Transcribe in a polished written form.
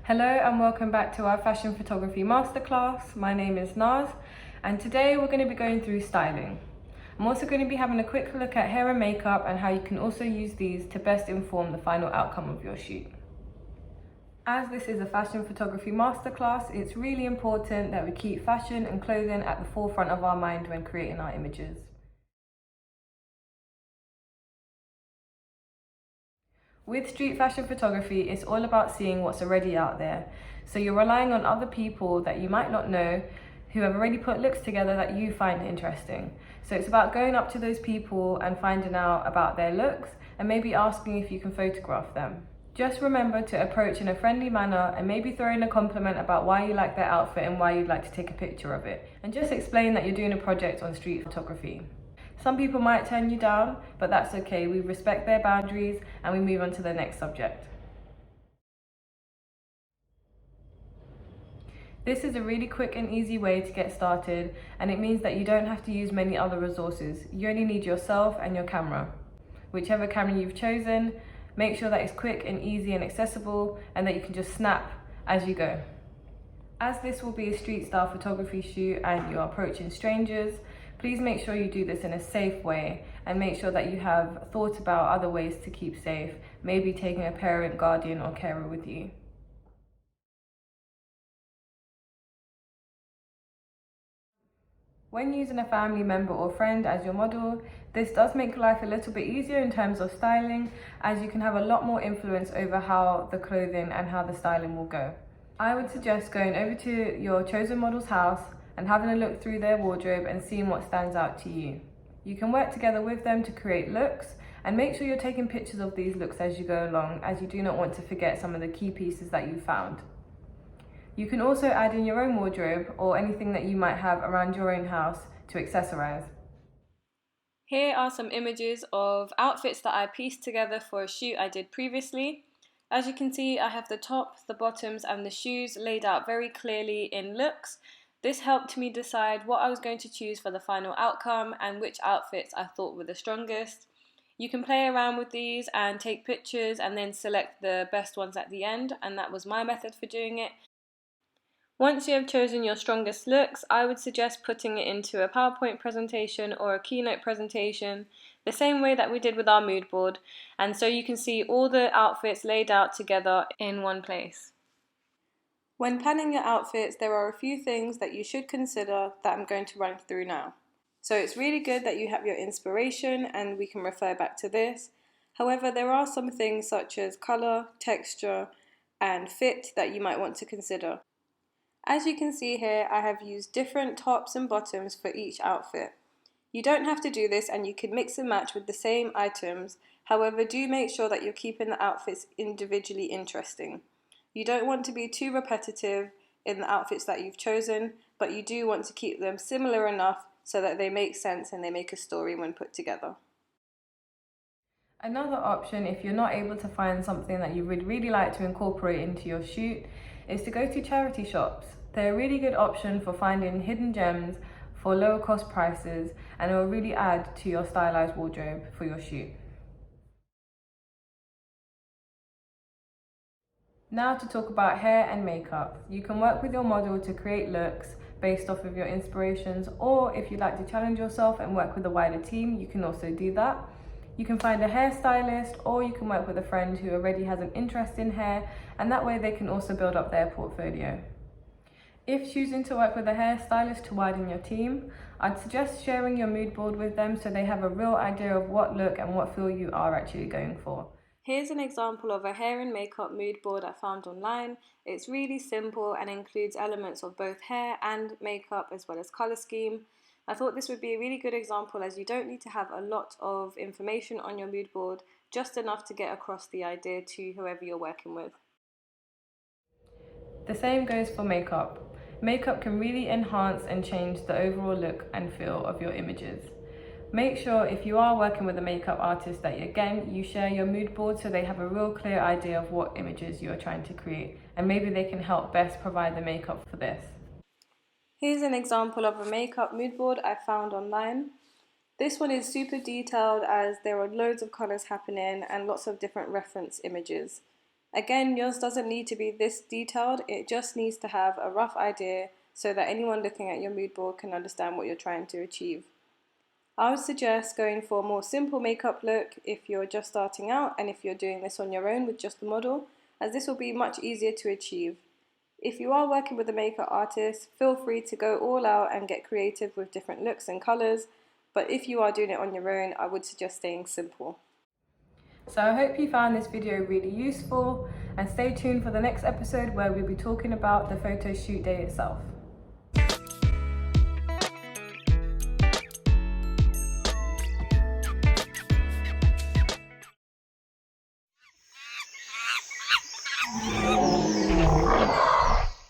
Hello and welcome back to our fashion photography masterclass. My name is Naz and today we're going to be going through styling. I'm also going to be having a quick look at hair and makeup and how you can also use these to best inform the final outcome of your shoot. As this is a fashion photography masterclass, it's really important that we keep fashion and clothing at the forefront of our mind when creating our images. With street fashion photography, it's all about seeing what's already out there. So you're relying on other people that you might not know who have already put looks together that you find interesting. So it's about going up to those people and finding out about their looks and maybe asking if you can photograph them. Just remember to approach in a friendly manner and maybe throw in a compliment about why you like their outfit and why you'd like to take a picture of it. And just explain that you're doing a project on street photography. Some people might turn you down, but that's okay. We respect their boundaries and we move on to the next subject. This is a really quick and easy way to get started, and it means that you don't have to use many other resources. You only need yourself and your camera. Whichever camera you've chosen, make sure that it's quick and easy and accessible and that you can just snap as you go. As this will be a street style photography shoot and you're approaching strangers, please make sure you do this in a safe way and make sure that you have thought about other ways to keep safe, maybe taking a parent, guardian or carer with you. When using a family member or friend as your model, this does make life a little bit easier in terms of styling, as you can have a lot more influence over how the clothing and how the styling will go. I would suggest going over to your chosen model's house and having a look through their wardrobe and seeing what stands out to you. You can work together with them to create looks and make sure you're taking pictures of these looks as you go along, as you do not want to forget some of the key pieces that you found. You can also add in your own wardrobe or anything that you might have around your own house to accessorize. Here are some images of outfits that I pieced together for a shoot I did previously. As you can see, I have the top, the bottoms and the shoes laid out very clearly in looks. This helped me decide what I was going to choose for the final outcome and which outfits I thought were the strongest. You can play around with these and take pictures and then select the best ones at the end, and that was my method for doing it. Once you have chosen your strongest looks, I would suggest putting it into a PowerPoint presentation or a keynote presentation, the same way that we did with our mood board, and so you can see all the outfits laid out together in one place. When planning your outfits, there are a few things that you should consider that I'm going to run through now. So it's really good that you have your inspiration and we can refer back to this. However, there are some things such as colour, texture, and fit that you might want to consider. As you can see here, I have used different tops and bottoms for each outfit. You don't have to do this and you can mix and match with the same items. However, do make sure that you're keeping the outfits individually interesting. You don't want to be too repetitive in the outfits that you've chosen, but you do want to keep them similar enough so that they make sense and they make a story when put together. Another option, if you're not able to find something that you would really like to incorporate into your shoot, is to go to charity shops. They're a really good option for finding hidden gems for lower cost prices, and it will really add to your stylized wardrobe for your shoot. Now to talk about hair and makeup. You can work with your model to create looks based off of your inspirations, or if you'd like to challenge yourself and work with a wider team, you can also do that. You can find a hairstylist, or you can work with a friend who already has an interest in hair, and that way they can also build up their portfolio. If choosing to work with a hairstylist to widen your team, I'd suggest sharing your mood board with them so they have a real idea of what look and what feel you are actually going for. Here's an example of a hair and makeup mood board I found online. It's really simple and includes elements of both hair and makeup as well as colour scheme. I thought this would be a really good example, as you don't need to have a lot of information on your mood board, just enough to get across the idea to whoever you're working with. The same goes for makeup. Makeup can really enhance and change the overall look and feel of your images. Make sure if you are working with a makeup artist that again you share your mood board so they have a real clear idea of what images you are trying to create, and maybe they can help best provide the makeup for this. Here's an example of a makeup mood board I found online. This one is super detailed as there are loads of colours happening and lots of different reference images. Again, yours doesn't need to be this detailed, it just needs to have a rough idea so that anyone looking at your mood board can understand what you're trying to achieve. I would suggest going for a more simple makeup look if you're just starting out and if you're doing this on your own with just the model, as this will be much easier to achieve. If you are working with a makeup artist, feel free to go all out and get creative with different looks and colours, but if you are doing it on your own, I would suggest staying simple. So I hope you found this video really useful, and stay tuned for the next episode where we'll be talking about the photo shoot day itself.